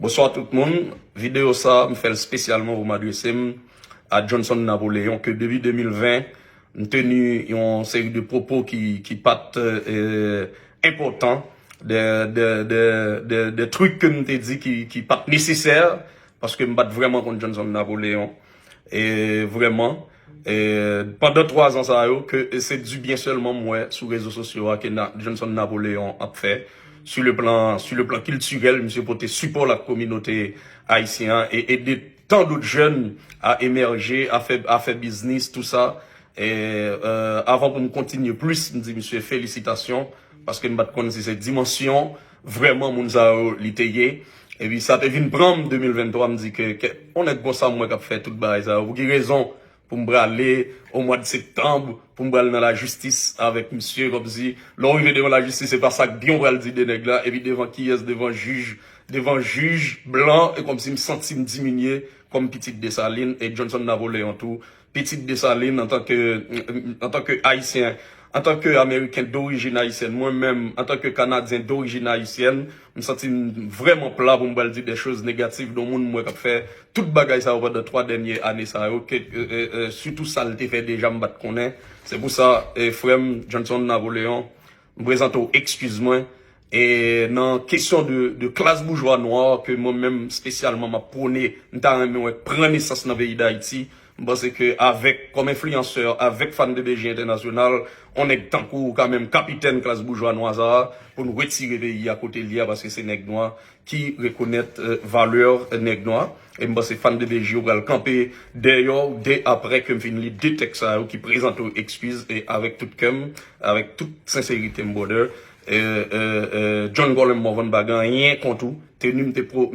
Bonsoir tout le monde. Vidéo ça, me fait spécialement pour m'adresser à Johnson Napoléon que depuis 2020, nous tenu une série de propos qui partent importants, des trucs que nous t'ai dit qui partent nécessaires parce que me battre vraiment contre Johnson Napoléon et vraiment pendant 3 ans ça que c'est du bien seulement moi sur les réseaux sociaux que Johnson Napoléon a fait. Sur le plan culturel, monsieur porté support la communauté haïtienne et aider tant d'autres jeunes à émerger, à faire business, tout ça. Et avant pour me continuer plus, me dit monsieur félicitations parce que nous connaître cette dimension vraiment mon l'étayer. Et puis ça devient prendre 2023 me dit que on est bon ça moi qui a fait toute bail ça. Vous avez raison pour me aller au mois de septembre, pour me aller dans la justice avec monsieur, comme si, l'arrivée devant la justice, c'est pas ça que bien on va le dire des nègres là, et puis devant qui est devant juge blanc, et comme si me senti me diminuer, comme Petite Dessalines, et Johnson Napoléon tout, Petite Dessalines en tant que haïtien, en tant que américain d'origine haïtienne, moi-même, en tant que canadien d'origine haïtienne, me senti vraiment plat pour me dire des choses négatives dans le monde, moi, qui fait toute bagaille ça au de 3 dernières années, ça, surtout ça, le fait déjà me battre qu'on est. C'est pour ça, frère Johnson Napoléon, me présente au excuse-moi, et dans question de classe bourgeois noire, que moi-même, spécialement, m'a prôné, prendre naissance dans le pays d'Haïti, parce que avec, comme influenceur, avec fan de BG International, on est tant quand même capitaine classe bourgeois noire pour nous retirer le pays à côté de parce que c'est nègre noir qui reconnaît valeur nègre noir. Et moi, c'est fan de BG, on va le camper d'ailleurs, dès après que je finis deux textes qui présentent aux excuses et avec toute sincérité, m'bonheur. John Golem Morvan Bagan, rien contre tout, tenu, propos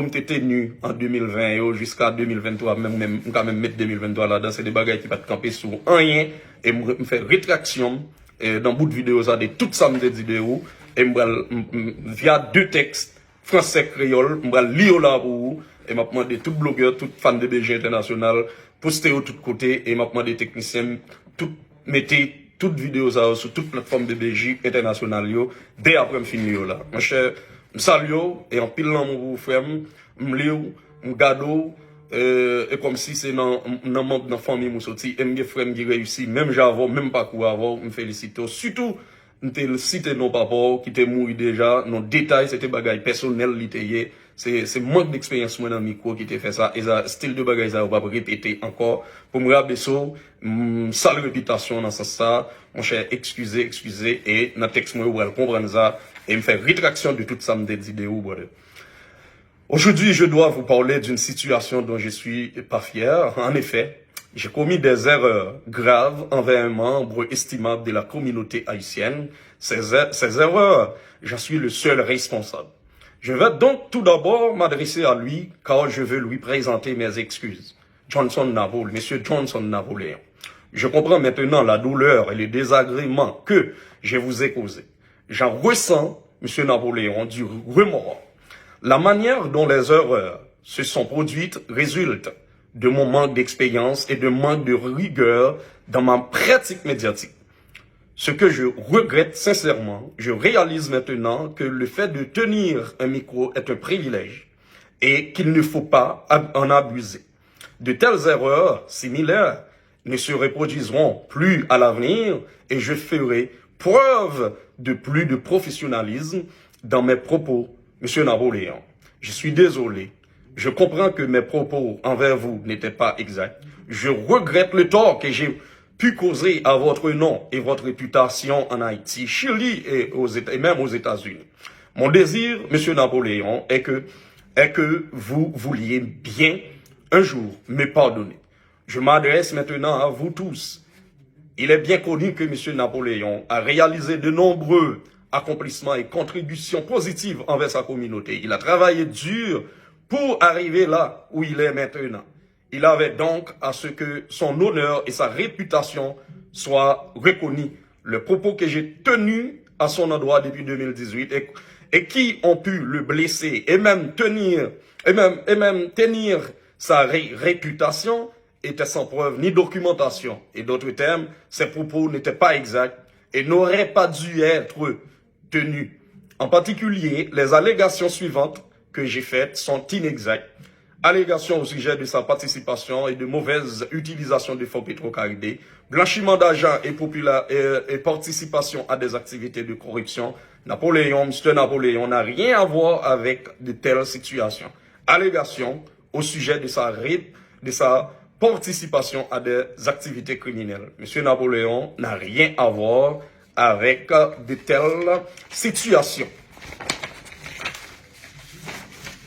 m'était tenu en 2020 jusqu'à 2023 même quand même mettre 2023 là-dedans c'est des bagages qui pas camper sur rien et me faire rétraction dans bout de vidéo ça de tout ça me dit vidéo et via 2 textes français créole me lire là pour vous et m'a demandé tout blogueur tout fan de BG International poster au tout côté et m'a demandé technicien tout mettez toute vidéo ça sur toute plateforme de BG International yo dès après me finir là mon cher salut et en pile dans mon frère m'lio m'gado et comme si c'est dans membre dans famille mon sorti et mes frères qui réussi même j'avais même pas quoi avoir me féliciter surtout m'te cité non papa qui était mort déjà non détail c'était bagaille personnel littéraire c'est manque d'expérience moi dans micro qui t'a fait ça et ça style de bagaille ça on va répéter encore pour me rappeler ça sale réputation dans ça mon cher excusez et dans texte moi vous allez comprendre ça et me faire rétraction de toute ça me des vidéos. Aujourd'hui, je dois vous parler d'une situation dont je suis pas fier. En effet, j'ai commis des erreurs graves envers un membre estimable de la communauté haïtienne. Ces erreurs, j'en suis le seul responsable. Je vais donc tout d'abord m'adresser à lui car je veux lui présenter mes excuses. Monsieur Johnson Napoléon. Je comprends maintenant la douleur et le désagrément que je vous ai causé. J'en ressens, monsieur Napoléon, du remords. La manière dont les erreurs se sont produites résulte de mon manque d'expérience et de manque de rigueur dans ma pratique médiatique. Ce que je regrette sincèrement, je réalise maintenant que le fait de tenir un micro est un privilège et qu'il ne faut pas en abuser. De telles erreurs similaires ne se reproduiront plus à l'avenir et je ferai preuve de plus de professionnalisme dans mes propos, monsieur Napoléon. Je suis désolé. Je comprends que mes propos envers vous n'étaient pas exacts. Je regrette le tort que j'ai pu causer à votre nom et votre réputation en Haïti, Chili et même aux États-Unis. Mon désir, monsieur Napoléon, est que vous vouliez bien un jour me pardonner. Je m'adresse maintenant à vous tous. Il est bien connu que M. Napoléon a réalisé de nombreux accomplissements et contributions positives envers sa communauté. Il a travaillé dur pour arriver là où il est maintenant. Il avait donc à ce que son honneur et sa réputation soient reconnus. Le propos que j'ai tenu à son endroit depuis 2018 et qui ont pu le blesser et même tenir sa réputation était sans preuve ni documentation. Et d'autres termes, ces propos n'étaient pas exacts et n'auraient pas dû être tenus. En particulier, les allégations suivantes que j'ai faites sont inexactes. Allégations au sujet de sa participation et de mauvaise utilisation des fonds Petro-Caribé, blanchiment d'argent et participation à des activités de corruption. Monsieur Napoléon n'a rien à voir avec de telles situations. Allégations au sujet de sa participation à des activités criminelles. Monsieur Napoléon n'a rien à voir avec de telles situations.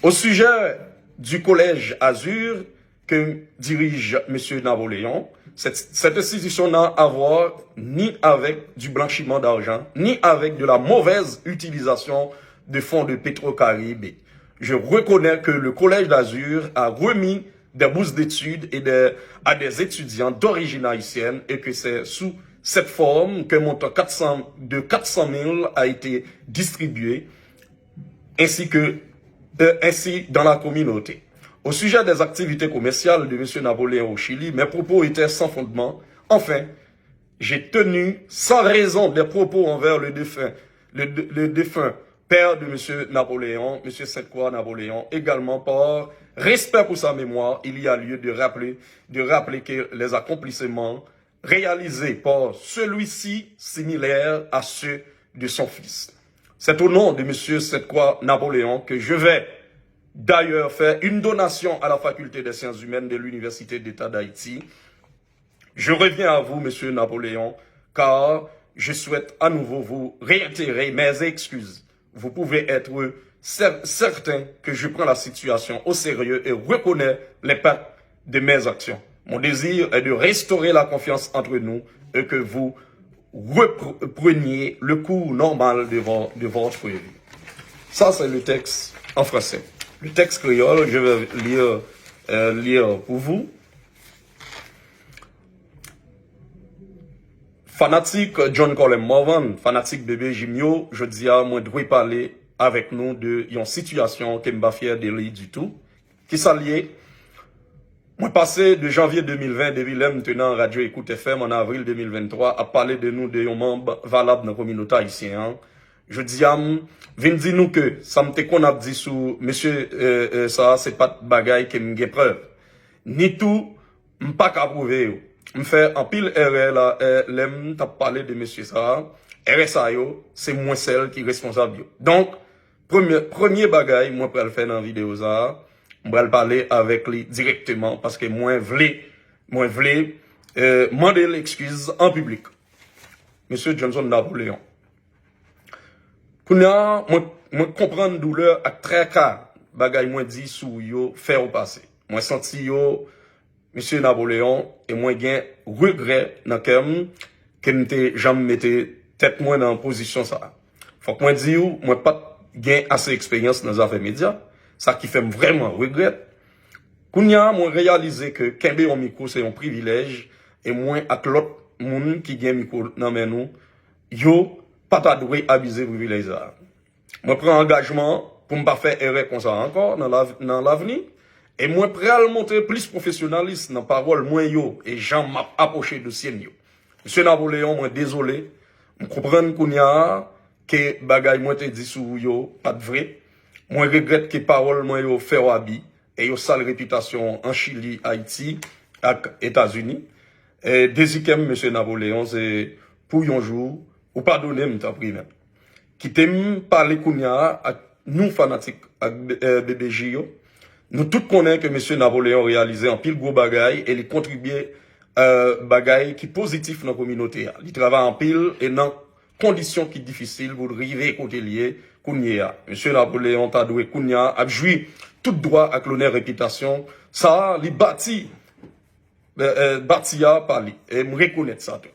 Au sujet du collège Azur que dirige M. Napoléon, cette institution n'a à voir ni avec du blanchiment d'argent, ni avec de la mauvaise utilisation de fonds de Petro-Caribé. Je reconnais que le collège d'Azur a remis des bourses d'études à des étudiants d'origine haïtienne et que c'est sous cette forme qu'un montant de 400 000 a été distribué, ainsi dans la communauté. Au sujet des activités commerciales de M. Napoléon au Chili, mes propos étaient sans fondement. Enfin, j'ai tenu sans raison des propos envers le défunt père de M. Napoléon, M. Sainte-Croix Napoléon, également par respect pour sa mémoire. Il y a lieu de rappeler que les accomplissements réalisés par celui-ci similaires à ceux de son fils. C'est au nom de M. Sainte-Croix Napoléon que je vais d'ailleurs faire une donation à la faculté des sciences humaines de l'Université d'État d'Haïti. Je reviens à vous, M. Napoléon, car je souhaite à nouveau vous réitérer mes excuses. Vous pouvez être certain que je prends la situation au sérieux et reconnais les pertes de mes actions. Mon désir est de restaurer la confiance entre nous et que vous repreniez le cours normal de votre vie. Ça, c'est le texte en français. Le texte créole, je vais lire pour vous. Fanatique John Colem Morvan, fanatique bébé Jimio, je dis à moi de parler avec nous de une situation qui m'a fier de lui du tout. Qui s'allie. Moi passé de janvier 2020, depuis l'homme tenant Radio Écoute FM en avril 2023, à parler de nous de un membre valable dans la communauté haïtienne. Je dis à vin di nous que ça me qu'on a dit sous monsieur ça c'est pas bagaille qui me preuve. Ni tout m'pas qu'à prouver. Me fait en pile erreur là l'aime t'a parlé de monsieur ça. RSA yo, c'est moi celle qui est responsable. Donc premier bagaille moi pour le faire dans la vidéo ça, on va le parler avec lui directement parce que moi vle demander l'excuse en public. Monsieur Johnson Napoléon. Kounya, moi comprendre douleur à très cas, bagay moi dit sou yo faire au passé. Moi senti yo, Monsieur Napoléon, et moi gen regret dans kem, que m'te jamais mette tête moi dans position ça. Faut que moi dis ou, moi pas gen assez expérience dans les affaires médias, ça qui fait vraiment regret. Kounya, moi réaliser que kembe en micro c'est un privilège, et moi ak l'autre moun qui gen micro dans men nou, yo pas ta doué abuser privilège ça. Moi prends engagement pour me pas faire erreur comme ça encore dans l'avenir et moi prêt à le montrer plus professionnaliste dans parole moins yo et Jean m'a approché de sien yo. Monsieur Napoléon, moi désolé, me comprendre qu'on y a que bagay moi te dit sou yo pas de vrai. Moi regrette que parole moi yo fait wabi et yo sale réputation en Chili, Haïti et États-Unis. Et désikem monsieur Napoléon c'est pour un jour ou pardonnez m'ta privé. Qui t'aime parler kounya à nous fanatiques à BBJ yo. Nous tous connaissons que monsieur Napoléon réalisé en pile gros bagaille et il contribué bagaille qui positif dans la communauté. Il travaille en pile et dans conditions qui difficiles pour arriver côté lié kounya. Monsieur Napoléon t'a doué kounya a joué tout droit à l'honneur réputation. Ça li bâti bâtia par lui et me reconnaître ça tout.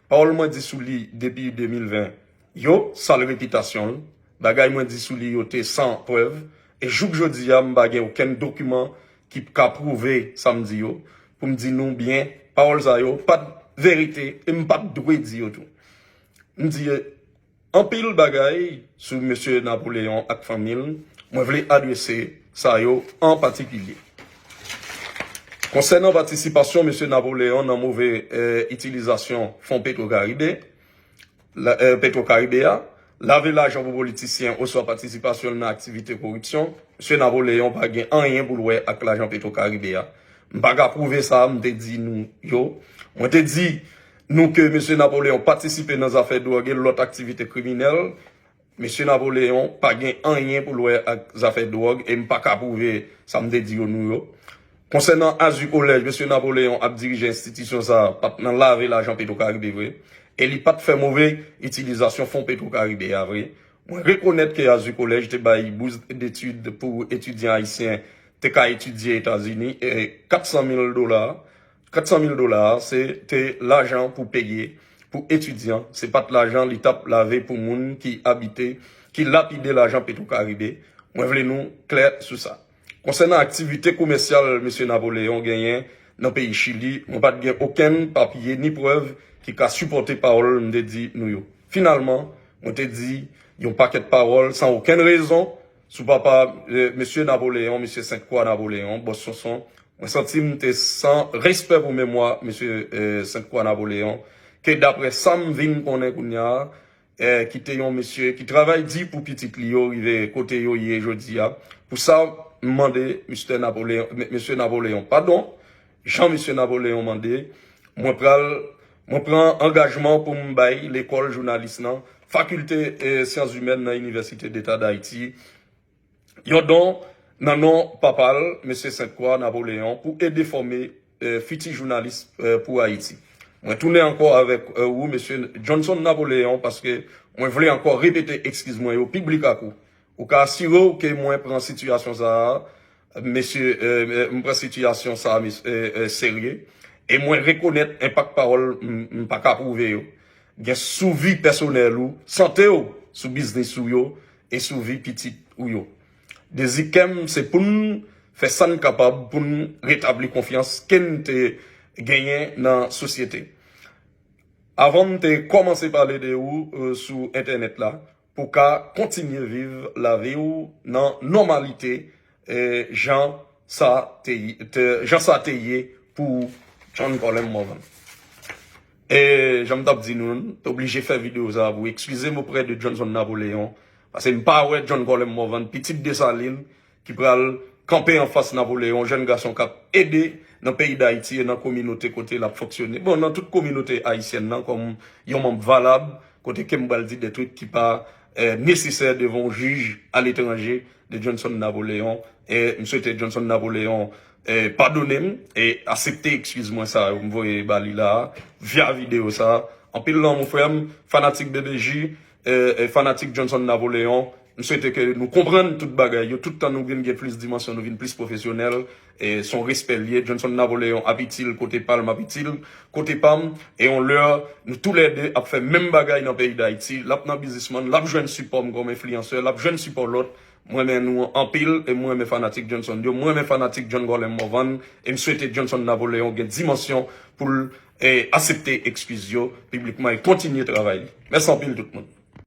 Parole moi dit sous lui depuis 2020. Yo, sale réputation. Bagay moi dit sous lui yo te sans preuve. Et jouk jodi a m'bagay aucun document qui ka prouver samedi yo. Pour me dire non bien, parole ça yo, pas de vérité, et m'pas de droit dire tout. M'dit, en pile bagay sur monsieur Napoléon ak famille, moi vle adresser ça yo en particulier. Concernant participation, M. Napoléon dans mauvaise utilisation fonds Petro-Caribé, Petro-Caribéa, laver l'argent pour politiciens ou soit participation dans l'activité corruption, M. Napoléon pas gain rien pour louer avec l'argent Petro-Caribéa. M'pas ka prouver ça, m'te dit nous yo. Moi te dit nous que M. Napoléon participé dans les affaires de drogue et l'autre activité criminelle. M. Napoléon pas gain rien pour louer avec les affaires de drogue et m'pas ka prouver ça m'te dit nous yo. Concernant Azu Collège, M. Napoléon a dirigé l'institution ça, pas dans laver l'argent Petro-Caribé, et il pas fait mauvaise utilisation fonds Petro-Caribé, vrai. Moi, reconnaître que Azu Collège te bail bourse d'études pour étudiants haïtiens, te ka étudier aux États-Unis, et $400,000, c'était l'argent pour payer, pour étudiants. C'est pas de l'argent, l'État lavé pour moun qui habitait, qui lapidait l'argent Petro-Caribé. Moi, voulez nous clair sur ça. Concernant l'activité commerciale, M. Napoléon gagné dans le pays Chili, on n'a pas aucun papier ni preuve qui a supporté parole, on dit nous. Finalement, on te dit, il y a un paquet de paroles sans aucune raison, sous papa, M. Napoléon, M. Sainte-Croix Napoléon, boss son, on senti sans respect pour mémoire, M. Sainte-Croix Napoléon, que d'après Sam Vin qu'on est, qui était un monsieur, qui travaille dit pour petit Lio, il est côté yo, hier, jeudi, pour ça, demandé M. Napoléon, pardon, Jean-M. Napoléon demandé, moi prends engagement pour m'bailler l'école journaliste, faculté sciences humaines dans l'Université d'État d'Haïti. Yon don, non, papal, M. Sainte-Croix Napoléon, pour aider former futurs journalistes pour Haïti. Moi, tourner encore avec vous, M. Johnson Napoléon, parce que moi, voulais encore répéter, excuse-moi, au public à coup. Ou qu'à assurer que moi, prends situation ça, monsieur, prends situation ça, sérieux. Et moi, reconnaître impact parole, pas qu'à prouver yo. Gen sous vie personnelle ou, santé ou, sous business ou yo, et sous vie petite ou yo. Des ikem, c'est pour nous faire ça capable, pour nous rétablir confiance, qu'en te gagné dans la société. Avant de commencer à parler de vous sur Internet là, pour qu'à continuer à vivre la vie ou dans normalité, Jean Sateye pour John Colin Morvan. Et j'aime dire nous, t'es obligé de faire vidéo ça vous. Excusez-moi auprès de Johnson Napoléon. Parce que je ne pas ouais John Colin Morvan, petite Dessalines, qui peut camper en face Napoléon, jeune garçon qui a aidé dans le pays d'Haïti et dans la communauté côté la fonctionner. Bon, dans toute communauté haïtienne, comme yon membre valable, côté Kembal dit des trucs qui pas nécessaire devant juge à l'étranger de Johnson Napoléon. Et M. Johnson Napoléon, pardonnez et acceptez, excuse-moi ça, vous me voyez Bali là, via vidéo ça. En pile là, mon frère, fanatique BBJ, fanatique Johnson Napoléon, je souhaite que nous comprenions toute bagaille, tout le temps nous venons plus de dimension, nous venons plus professionnel, et son respect lié, Johnson Napoléon habite-t-il côté Palme, habite-t-il côté Pam, et on leur, nous tous les deux, a fait même bagaille dans le pays d'Haïti, là, dans businessman, là, jeune support comme influenceur, là, jeune support l'autre, moi, mais nous, en pile, et moi, mes fanatiques Johnson, moi, mes fanatiques John Golem Morvan, et je souhaite Johnson Napoléon, une dimension pour accepter excuse publiquement et continuer à travailler. Merci en pile tout le monde.